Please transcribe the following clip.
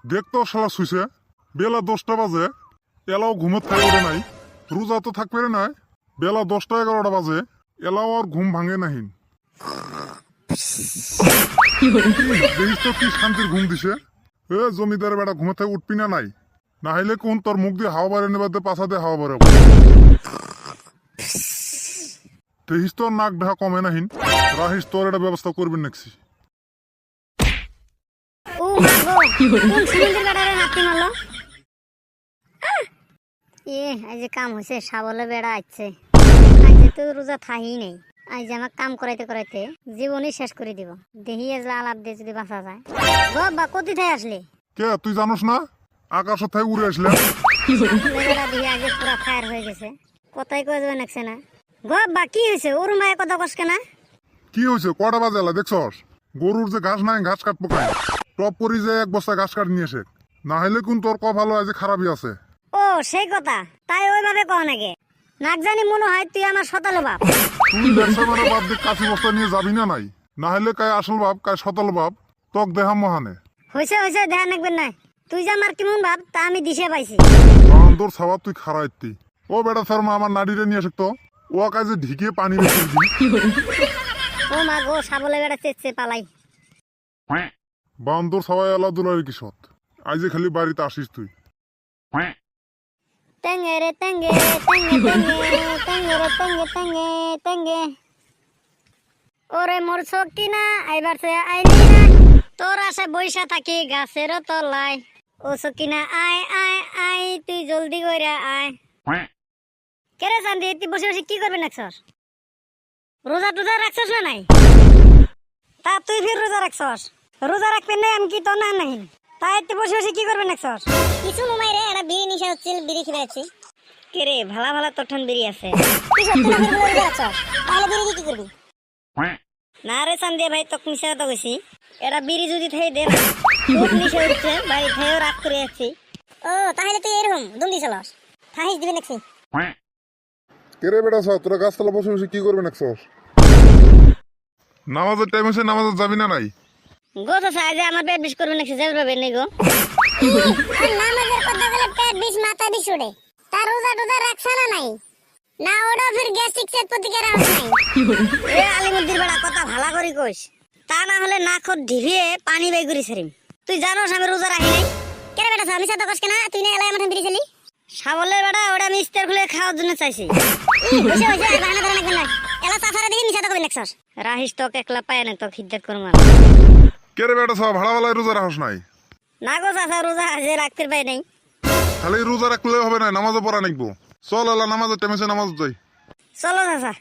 দেখতো শালা শুইছে বেলা 10টা বাজে এলাও ঘুমত থাকে ওরে নাই রোজা তো থাকবে রে নাই বেলা 10টা 11টা বাজে এলাও আর ঘুম ভাঙে নাহিন দেখিস তো কি শান্তির ঘুম দিছে এ জমিদার বেটা ঘুমে থেকে উঠবি না নাই না হইলে কোন তোর মুখ দিয়ে হাওয়া বারে নেবার পাশা দিয়ে হাওয়া বারে দেখিস তোর নাক ঢাকা কমে নাহিন রাহিস তোর এটা ব্যবস্থা করবেন নাকছি কাম হয়েছে সাবলে বেড়া আসছে আজ তো রোজা থাহি নেই আজ আমার কাম করাইতে করাইতে জীবনই শেষ করে দিব দেহি আলাপ দিয়ে যদি বাঁচা যায় বাবা কতি থাই আসলে কে তুই জানোস না আকাশ থেকে উড়ে আসলে আজ পুরা ফায়ার হয়ে গেছে কথাই কয়ে যাবে নাকছে না বাবা কি হয়েছে ওর মায়ের কথা কসকে না কি হয়েছে কটা বাজে এলা দেখছস গরুর যে ঘাস নাই ঘাস কাটবো কাই টপ করি যে এক বস্তা ঘাস কাট নিয়ে এসে না হলে কোন তোর ভালো আজ খারাপই আছে ও সেই কথা তাই ওইভাবে কও নাকি নাক জানি মনে হয় তুই আমার সতালো বাপ তুই ব্যবসা করে বাপ দেখ কাশি বস্তা নিয়ে যাবি না নাই না হলে কায় আসল বাপ কায় সতল বাপ তক দেহা মহানে হয়েছে হয়েছে ধ্যান রাখবেন না তুই যে আমার কেমন ভাব তা আমি দিশে পাইছি তোর স্বভাব তুই খারা এত্তি ও বেটা তোর মা আমার নাড়িরে নিয়ে আসতো ও কাজে ঢিকিয়ে পানি রেখে দিবি ও মা গো সাবলে বেড়া চেচ্ছে পালাই বান্দর সবাই আলাদা দুলারি কি সৎ আজ খালি বাড়িতে আসিস তুই তেঙ্গে রে তেঙ্গে তেঙ্গে তেঙ্গে তেঙ্গে রে তেঙ্গে তেঙ্গে তেঙ্গে ওরে মোর শক্তি না আইবার সে আইলি না তোর আশে বইসা থাকি গাছের তলায় ও সকিনা আয় আয় আয় তুই জলদি কইরা আয় কেরে চান্দি তুই বসে বসে কি করবি নাকছস রোজা টোজা রাখছস না নাই তা তুই ফির রোজা রাখছস রোজা রাখবি না আমি কি তো না নাই তাই তুই বসে বসে কি করবি নাকছস কিছু মুমাই রে এটা বিড়ি নিশা হচ্ছিল বিড়ি খেলাচ্ছি কে রে ভালা ভালা তোর ঠান বিড়ি আছে তুই সত্যি না ফির রোজা রাখছস তাহলে বিড়ি কি করবি না রে চান্দি ভাই তোকে নিশা তো কইছি এটা বিড়ি যদি থাই দে না খুব নিশা হচ্ছে ভাই থাইও রাগ করে আছি ও তাহলে তুই এরকম দুন্দি চলস থাইস দিবি নাকি কেরে বেটা সব তোরা গাছতলা বসে বসে কি করবি নাকছস নামাজের টাইম হয়েছে নামাজে যাবি না নাই গো চাচা আজ আমার পেট বিষ করবে নাকি যাবে পারবে নেই গো নামাজের কথা বলে পেট বিষ মাথা বিষ উড়ে তার রোজা টোজা রাখছ না নাই না ওটা ফির গ্যাস্ট্রিক সেট প্রতিকার আছে নাই এ আলিমুদ্দির বেড়া কথা ভালো করে কইস তা না হলে নাকত ঢিভিয়ে পানি বাই করি ছাড়িম তুই জানোস আমি রোজা রাখি নাই কেন বেটা আমি সাথে কষ্ট না তুই না এলাই আমার বিড়ি সাবলের বেটা ওটা আমি ইস্তার খুলে খাওয়ার জন্য চাইছি বসে বসে বাহানা ধরে নাকি না এলা চাচারা দেখি মিছা তো কবি নাকছস রাহিস তোকে একলা পায় না তোকে হিদ্দাত করব না কেরে বেটা সব ভাড়া ভাড়া রোজা রাখস নাই না গো চাচা রোজা আজে রাখতে পাই নাই খালি রোজা রাখলে হবে না নামাজও পড়া নাকবো চল এলা নামাজের টাইম হয়েছে নামাজ যাই চলো চাচা